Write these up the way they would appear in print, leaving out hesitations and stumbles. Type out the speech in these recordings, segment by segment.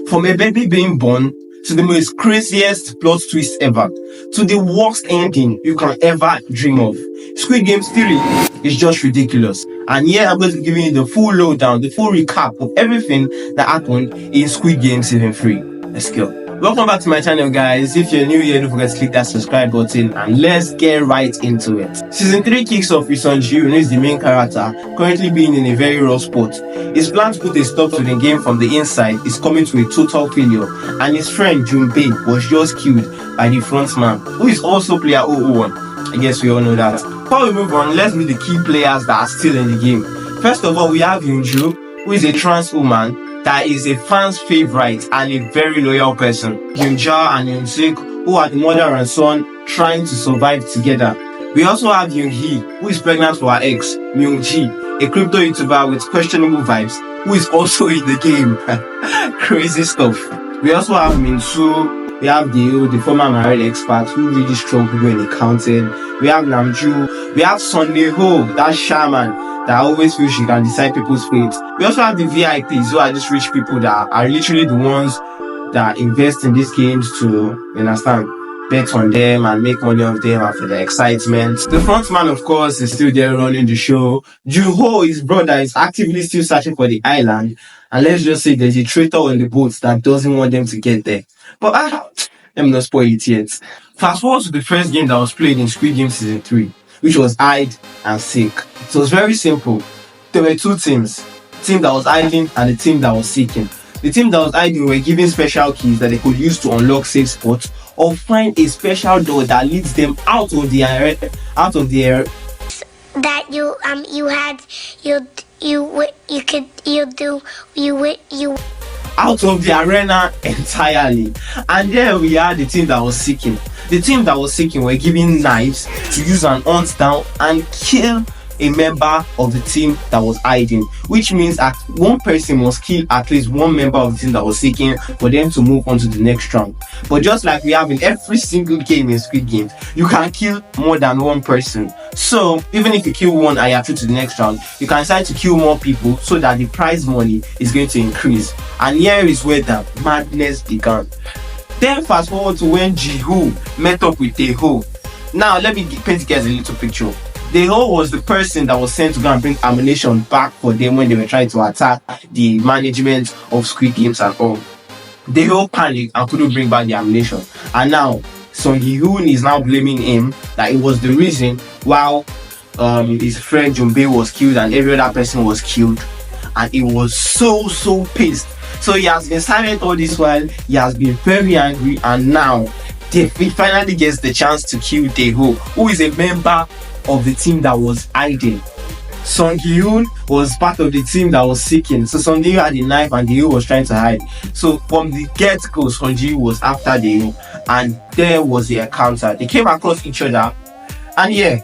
From a baby being born to the most craziest plot twist ever, to the worst ending you can ever dream of, Squid Game 3 is just ridiculous. And yeah, I'm going to give you the full lowdown, the full recap of everything that happened in Squid Game Season 3. Let's go. Welcome back to my channel, guys. If you're new here, don't forget to click that subscribe button and let's get right into it. Season 3 kicks off with Ji, who is the main character, currently being in a very rough spot. His plan to put a stop to the game from the inside is coming to a total failure, and his friend Junpei was just killed by the frontman, who is also player 001. I guess we all know that. Before we move on, let's meet the key players that are still in the game. First of all, we have Myung, who is a trans woman that is a fan's favorite and a very loyal person. Yoonja and Yoon-sik, who are the mother and son trying to survive together. We also have Yoon-hee, who is pregnant for her ex, Myung-ji, a crypto YouTuber with questionable vibes, who is also in the game. Crazy stuff. We also have Min-soo. We have the former married expert who really struggled when accounting. We have Namju. We have Sunday-ho, that shaman that always feels she can decide people's fate. We also have the VIPs, who are just rich people that are literally the ones that invest in these games to, you understand, bet on them and make money off them after the excitement. The front man, of course, is still there running the show. Joo-ho, his brother, is actively still searching for the island. And let's just say there's a traitor on the boat that doesn't want them to get there. But let me not spoil it yet. Fast forward to the first game that was played in Squid Game Season 3, which was hide and seek. So it's very simple. There were two teams. The team that was hiding and the team that was seeking. The team that was hiding were given special keys that they could use to unlock safe spots or find a special door that leads them out of the area. That you out of the arena entirely. And then we had the team that was seeking. The team that was seeking were given knives to use and hunt down and kill a member of the team that was hiding, which means that one person must kill at least one member of the team that was seeking for them to move on to the next round. But just like we have in every single game in Squid Games, you can kill more than one person. So even if you kill one and you're through to the next round, you can decide to kill more people so that the prize money is going to increase. And here is where the madness began. Then fast forward to when Ji-ho met up with Tae-ho. Now let me paint you guys a little picture. Tae-ho was the person that was sent to go and bring ammunition back for them when they were trying to attack the management of Squid Games and all. Tae-ho panicked and couldn't bring back the ammunition. And now Song Hee-hoon is now blaming him that it was the reason why his friend Junpei was killed and every other person was killed. And he was so pissed. So he has been silent all this while. He has been very angry, and now he finally gets the chance to kill Tae-ho, who is a member of the team that was hiding. Song Hee-hoon was part of the team that was seeking. So Song Hee-hoon had the knife and Tae-ho was trying to hide. So from the get-go, Song Hee-hoon was after Tae-ho, and there was the encounter. They came across each other, and yeah,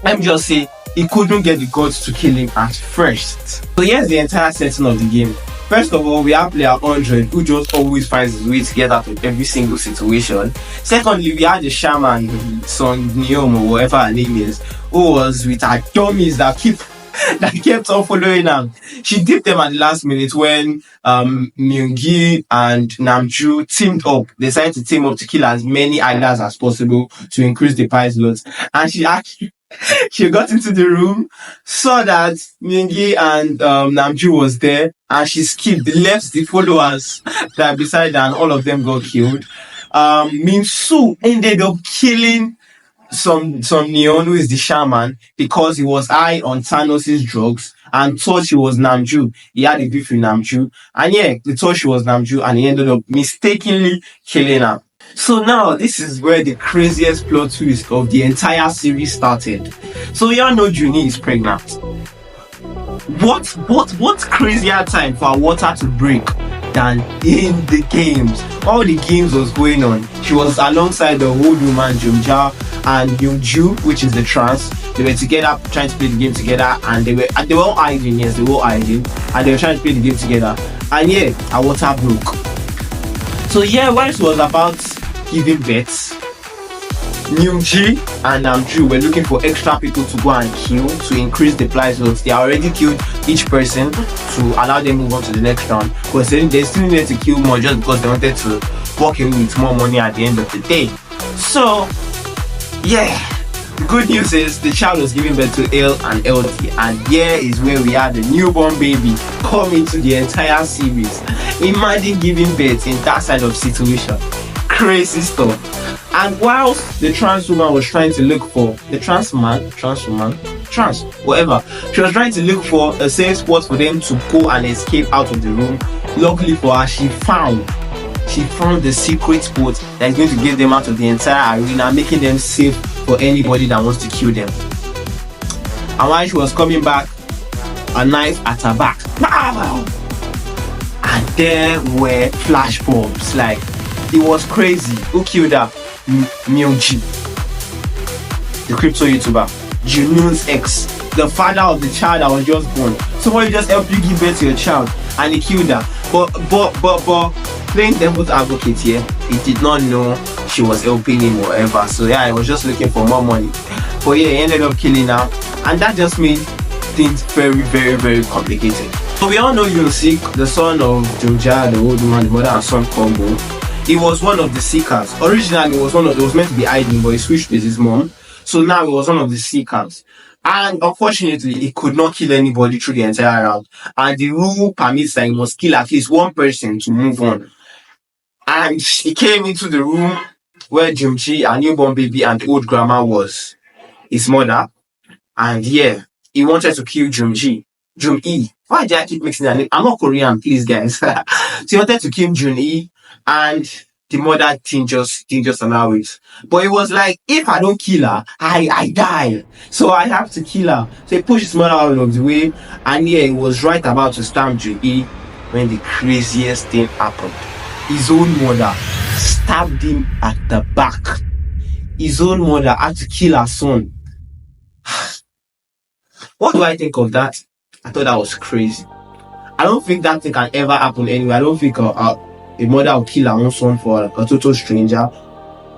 let me just say, he couldn't get the guts to kill him at first. So here's the entire setting of the game. First of all, we have player 100, who just always finds his way to get out of every single situation. Secondly, we have the shaman, Son Neom or whatever her name is, who was with her dummies that kept on following her. She dipped them at the last minute when Myung and Namju teamed up. They decided to team up to kill as many islands as possible to increase the prize lots. And she got into the room, saw that Myung and Namju was there, and she skipped, left the followers that beside her, and all of them got killed. Min-soo ended up killing some Neon, who is the shaman, because he was high on Thanos' drugs and thought she was Namju. He had a beef with Namju, and yeah, he thought she was Namju, and he ended up mistakenly killing her. So now this is where the craziest plot twist of the entire series started. So y'all know Junie is pregnant. What crazier time for water to break than in the games? All the games was going on. She was alongside the old woman Jungja and Yoonju, which is the trans. They were together trying to play the game together, and they were all hiding. Yes, they were all hiding, and they were trying to play the game together. And yeah, her water broke. So yeah, while she was about giving birth, Myung-ji and Namju were looking for extra people to go and kill to increase the prize lots. They already killed each person to allow them move on to the next round, because they still needed to kill more just because they wanted to walk away with more money at the end of the day. So yeah, the good news is the child was giving birth to ill and healthy, and here is where we had the newborn baby coming to the entire series. Imagine giving birth in that side of situation. Crazy stuff. And whilst the trans woman was trying to look for the whatever, she was trying to look for a safe spot for them to go and escape out of the room. Luckily for her, she found the secret spot that is going to get them out of the entire arena, making them safe for anybody that wants to kill them. And while she was coming back, a knife at her back, and there were flash bombs. Like, it was crazy. Who killed her? Myung, the crypto YouTuber, Junoon's ex, the father of the child that was just born. Somebody just helped you give birth to your child, and he killed her. But playing devil's advocate here, he did not know she was helping him or whatever. So yeah, he was just looking for more money. But yeah, he ended up killing her, and that just made things very, very, very complicated. So we all know Yoon-sik, the son of Jung-ja, the old woman, the mother and son combo. He was one of the seekers. Originally, it was meant to be hiding, but he switched with his mom. So now he was one of the seekers. And unfortunately, he could not kill anybody through the entire round. And the rule permits that he must kill at least one person to move on. And he came into the room where Jung-ji, a newborn baby, and the old grandma was his mother. And yeah, he wanted to kill Jung-ji. Jung-hee. Why did I keep mixing that name? I'm not Korean, please, guys. So he wanted to kill Jung-hee, and the mother didn't just allow it. But it was like, if I don't kill her, I die. So I have to kill her. So he pushed his mother out of the way, and yeah, he was right about to stab Jung-hee when the craziest thing happened. His own mother stabbed him at the back. His own mother had to kill her son. What do I think of that? I thought that was crazy. I don't think that thing can ever happen anywhere. I don't think a mother will kill her own son for a total stranger.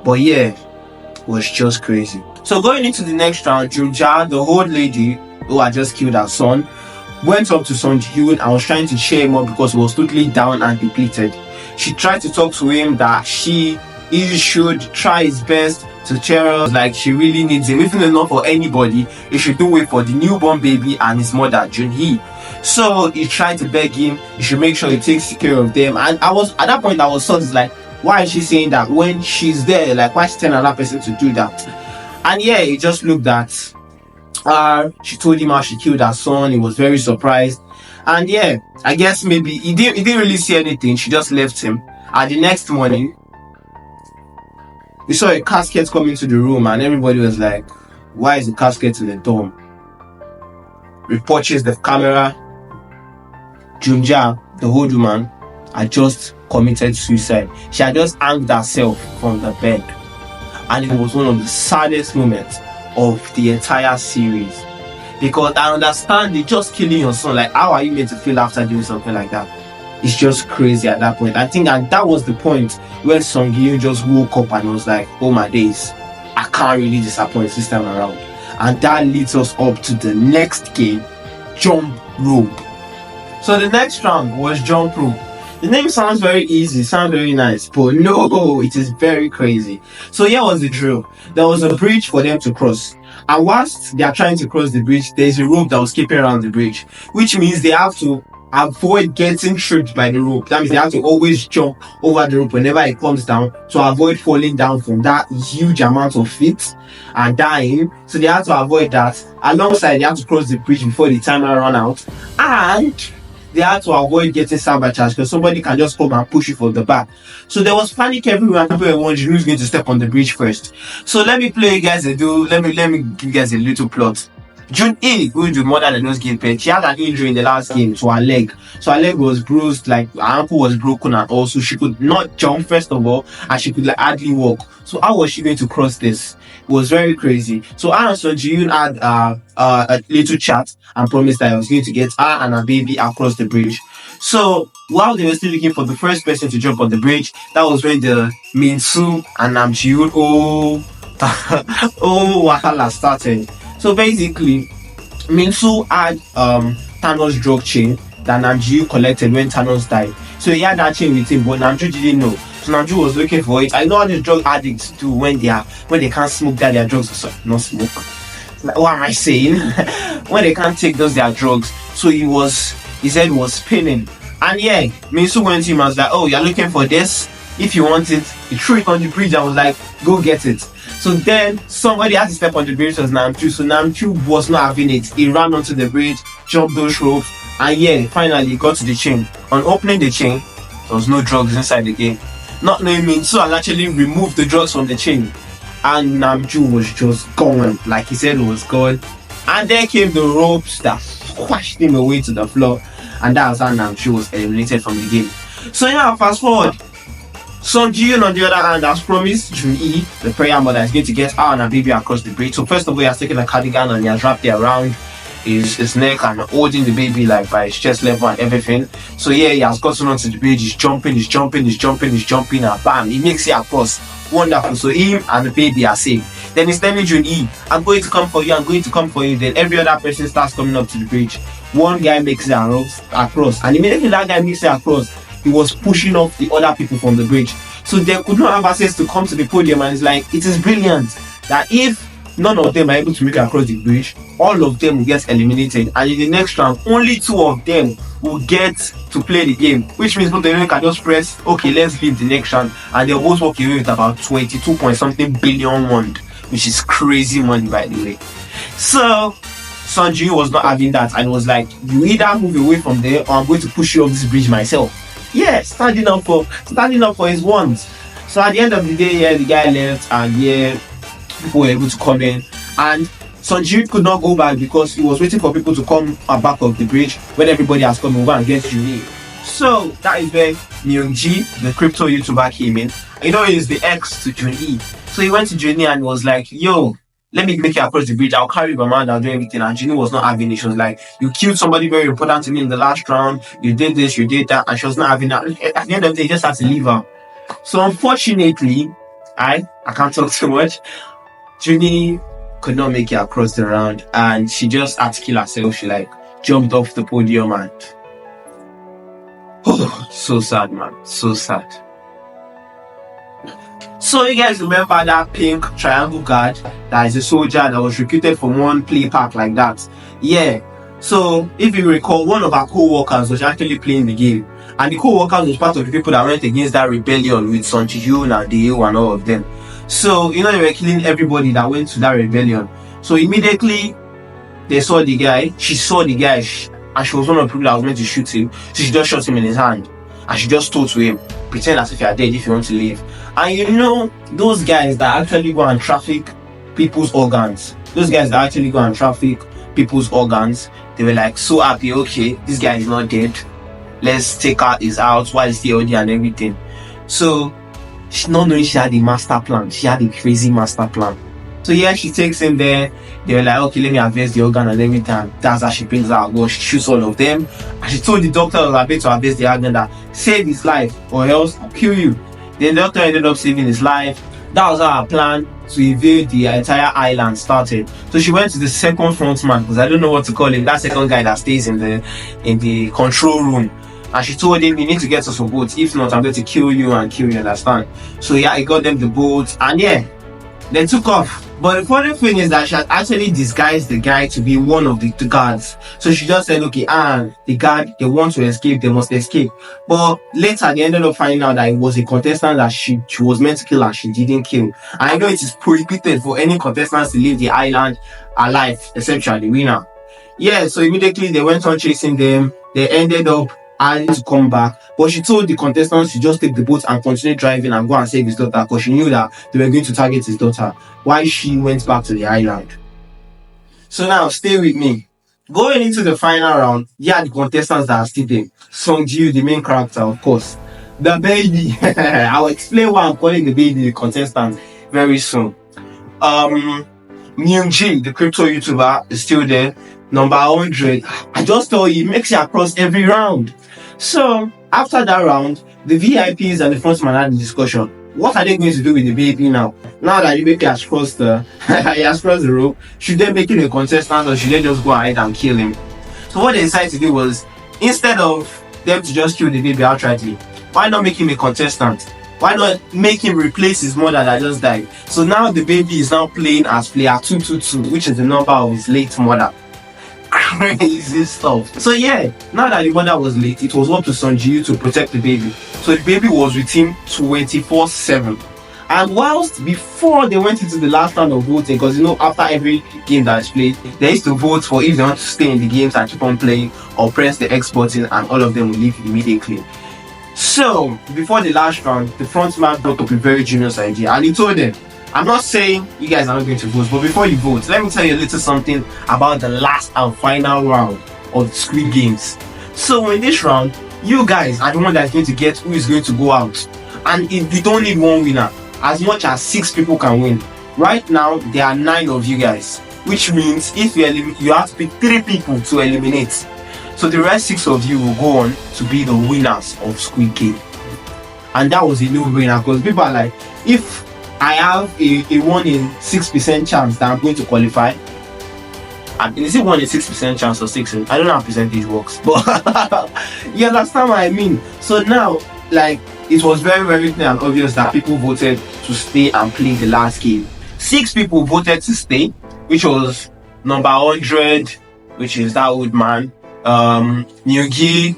But yeah, it was just crazy. So going into the next round, Jung-ja, the old lady who had just killed her son, went up to Sung Ji-hoon and was trying to cheer him up because he was totally down and depleted. She tried to talk to him that he should try his best to cheer us, like she really needs him. Even if not for anybody, he should do it for the newborn baby and his mother, Jun-hee. So he tried to beg him, he should make sure he takes care of them. And at that point I was sort of like, why is she saying that when she's there? Like, why is she telling another person to do that? And yeah, he just looked at her. She told him how she killed her son. He was very surprised. And yeah, I guess maybe he didn't really see anything. She just left him. And the next morning, we saw a casket come into the room, and everybody was like, why is the casket in the dome? We purchased the camera. Jung-ja, the old woman, had just committed suicide. She had just hanged herself from the bed. And it was one of the saddest moments of the entire series. Because I understand it, just killing your son. Like, how are you meant to feel after doing something like that? It's just crazy at that point. I think that was the point where Sung Gi-hoon just woke up and was like, oh my days, I can't really disappoint this time around. And that leads us up to the next game, Jump Rope. So the next round was Jump Rope. The name sounds very easy, sounds very nice, but no, it is very crazy. So here was the drill. There was a bridge for them to cross. And whilst they are trying to cross the bridge, there is a rope that was skipping around the bridge, which means they have to avoid getting tripped by the rope. That means they have to always jump over the rope whenever it comes down to avoid falling down from that huge amount of feet and dying. So they have to avoid that. Alongside, they have to cross the bridge before the timer run out, and they had to avoid getting sabotaged because somebody can just come and push you from the back. So there was panic everywhere. People were wondering who's going to step on the bridge first. So let me give you guys a little plot. Jun-hee, who is the mother that just gave birth, she had an injury in the last game to her leg. So her leg was bruised, like her ankle was broken, and also she could not jump first of all, and she could hardly walk. So how was she going to cross this? It was very crazy. So her and Sung Ji-hoon had a little chat and promised that I was going to get her and her baby across the bridge. So while they were still looking for the first person to jump on the bridge, that was when the Min-soo and Nam Ji-hoon wahala started. So basically, Min-soo had Thanos' drug chain that Namju collected when Thanos died. So he had that chain with him, but Namju didn't know. So Namju was looking for it. I know how the drug addicts do when they can't smoke that their drugs. So, not smoke. Like, what am I saying? When they can't take those their drugs. So his head was spinning. And yeah, Minsu went to him and was like, oh, you're looking for this? If you want it, he threw it on the bridge and was like, go get it. So then somebody had to step on the bridge, was Namju. So Namju was not having it. He ran onto the bridge, jumped those ropes, and yeah, finally he got to the chain. On opening the chain, there was no drugs inside the game. Not knowing Minsu had actually removed the drugs from the chain. And Namju was just gone, like he said it was gone. And there came the ropes that squashed him away to the floor. And that was how Namju was eliminated from the game. So yeah, fast forward. Song Ji-yoon on the other hand has promised Jun-E, the prayer mother, is going to get her and her baby across the bridge. So first of all, he has taken a cardigan and he has wrapped it around his neck and holding the baby like by his chest level and everything. So yeah, he has gotten onto the bridge, he's jumping and bam, he makes it across. Wonderful. So him and the baby are safe. Then he's telling Jun-E, I'm going to come for you. Then every other person starts coming up to the bridge. One guy makes it across, and immediately that guy makes it across, he was pushing off the other people from the bridge. So they could not have access to come to the podium, and it's like, it is brilliant that if none of them are able to make it across the bridge, all of them will get eliminated, and in the next round, only 2 of them will get to play the game, which means both of them can just press, okay, let's leave the next round, and they'll both walk away with about 22 point something billion won, which is crazy money, by the way. So Song Ji-yoon was not having that, and was like, you either move away from there or I'm going to push you off this bridge myself. Yeah, standing up for his wants. So at the end of the day, yeah, the guy left, and yeah, people were able to come in, and Song Ji-yoon could not go back because he was waiting for people to come back of the bridge when everybody has come over and get Jun-E. So that is where Myung, the crypto YouTuber, came in. You know, he's the ex to Jun-E. So he went to Jun-E and was like, yo, let me make it across the bridge, I'll carry my man, I'll do everything. And Jun-E was not having it. She was like, you killed somebody very important to me in the last round, you did this, you did that, and she was not having that. At the end of the day, he just had to leave her. So unfortunately, I can't talk too much, Jun-E could not make it across the round, and she just had to kill herself. She like jumped off the podium, and oh, so sad, man, so sad. So you guys remember that pink triangle guard that is a soldier that was recruited from one play park like that? Yeah. So if you recall, one of our co-workers was actually playing the game, and the co-workers was part of the people that went against that rebellion with Song Ji-yoon and Dae-ho and all of them. So you know, they were killing everybody that went to that rebellion. So immediately they saw the guy, she saw the guy, and she was one of the people that was meant to shoot him. So she just shot him in his hand, and she just told to him, pretend as if you are dead if you want to leave. And you know, those guys that actually go and traffic people's organs, they were like so happy, okay, this guy is not dead, let's take out his house while he's still there and everything. So she not knowing she had a master plan, she had a crazy master plan. So yeah, she takes him there, they were like, okay, let me harvest the organ and everything. That's how she brings out, well, she shoots all of them, and she told the doctor that was about to harvest the organ that save his life or else I'll kill you. The doctor ended up saving his life. That was how her plan to evade the entire island started. So she went to the second frontman, because I don't know what to call him, that second guy that stays in the control room, and she told him, you need to get us a boat, if not I'm going to kill you, understand? So yeah, he got them the boat, and yeah, they took off. But the funny thing is that she had actually disguised the guy to be one of the guards. So she just said, okay, the guard, they want to escape, they must escape. But later they ended up finding out that it was a contestant that she was meant to kill and she didn't kill. And I know it is prohibited for any contestants to leave the island alive, except you are the winner. Yeah, so immediately they went on chasing them. They ended up having to come back, but she told the contestants to just take the boat and continue driving and go and save his daughter, because she knew that they were going to target his daughter while she went back to the island. So now stay with me. Going into the final round, yeah, the contestants that are still there. Song Ji-yoon, the main character, of course. The baby. I'll explain why I'm calling the baby the contestant very soon. Myung, the crypto YouTuber, is still there. Number 100. I just told you, he makes it across every round. So after that round, the VIPs and the frontman had a discussion. What are they going to do with the baby now? Now that the baby has crossed the rope, should they make him a contestant or should they just go ahead and kill him? So what they decided to do was Instead of them to just kill the baby outrightly, why not make him a contestant? Why not make him replace his mother that just died? So now the baby is now playing as player 222, which is the number of his late mother. Crazy stuff. So yeah, now that the mother was late, it was up to Sung Ji to protect the baby. So the baby was with him 24/7. And whilst before they went into the last round of voting, because after every game that's played, they used to vote for if they want to stay in the games and keep on playing, or press the X button, and all of them will leave immediately. So before the last round, the front man brought up a very genius idea, and he told them, I'm not saying you guys are not going to vote, but before you vote, let me tell you a little something about the last and final round of Squid Games. So in this round, you guys are the one that's going to get who is going to go out, and you don't need one winner. As much as 6 people can win. Right now, there are 9 of you guys, which means if you have to pick 3 people to eliminate. So the rest 6 of you will go on to be the winners of Squid Game. And that was a no-brainer, because people are like, if I have a 1 in 6% chance that I'm going to qualify, and is it 1 in 6% chance or 6 in? I don't know how percentage works, but you understand what I mean. So now, it was very, very clear and obvious that people voted to stay and play the last game. 6 people voted to stay, which was number 100, which is that old man, Myung,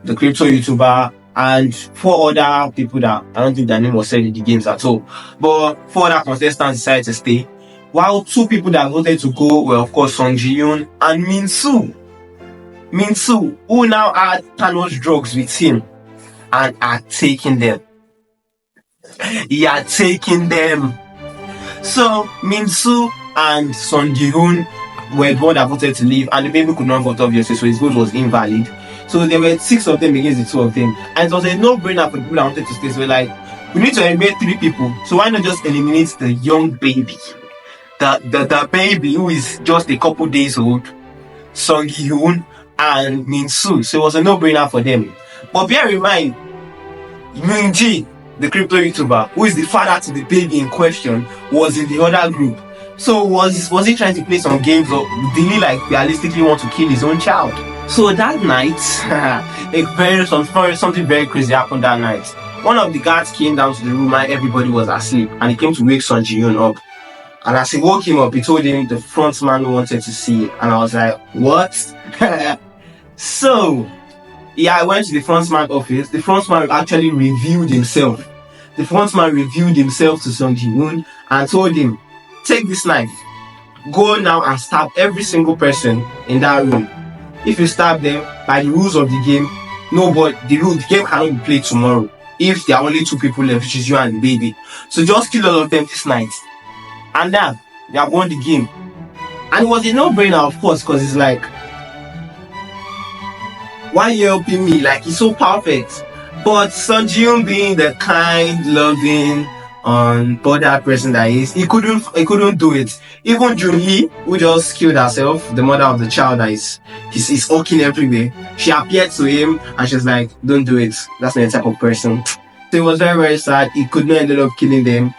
the crypto YouTuber, and 4 other people that I don't think their name was said in the games at all. But 4 other contestants decided to stay, while 2 people that voted to go were of course Sung Ji-yoon and Min-soo, who now had Thanos drugs with him and are taking them. He are taking them. So Min-soo and Sung Ji-hoon were the one that voted to leave, and the baby could not vote obviously, so his vote was invalid. So there were 6 of them against the 2 of them, and it was a no-brainer for the people that wanted to stay. So we need to eliminate 3 people, so why not just eliminate the young baby, the baby who is just a couple days old, Sung Ji-hoon and Min-soo. So it was a no-brainer for them. But bear in mind, Myung, the crypto YouTuber, who is the father to the baby in question, was in the other group. So was he trying to play some games, or did he realistically want to kill his own child? So that night, something very crazy happened that night. One of the guards came down to the room and everybody was asleep, and he came to wake Sung Ji-hoon up. And as he woke him up, he told him the front man wanted to see it. And I was like, what? So I went to the front man office. The front man actually revealed himself. The front man revealed himself to Sung Ji-hoon and told him, take this knife, go now and stab every single person in that room. If you stab them, by the rules of the game, the game cannot be played tomorrow if there are only 2 people left, which is you and the baby. So just kill all of them this night, and then you have won the game. And it was a no-brainer, of course, because it's like, why are you helping me? He's so perfect. But Sung Ji-hoon, being the kind, loving, unbothered person that he is, he couldn't do it. Even Junhee, who just killed herself, the mother of the child that is walking everywhere, she appeared to him and she's like, don't do it. That's not the type of person. So it was very, very sad. He could not end up killing them.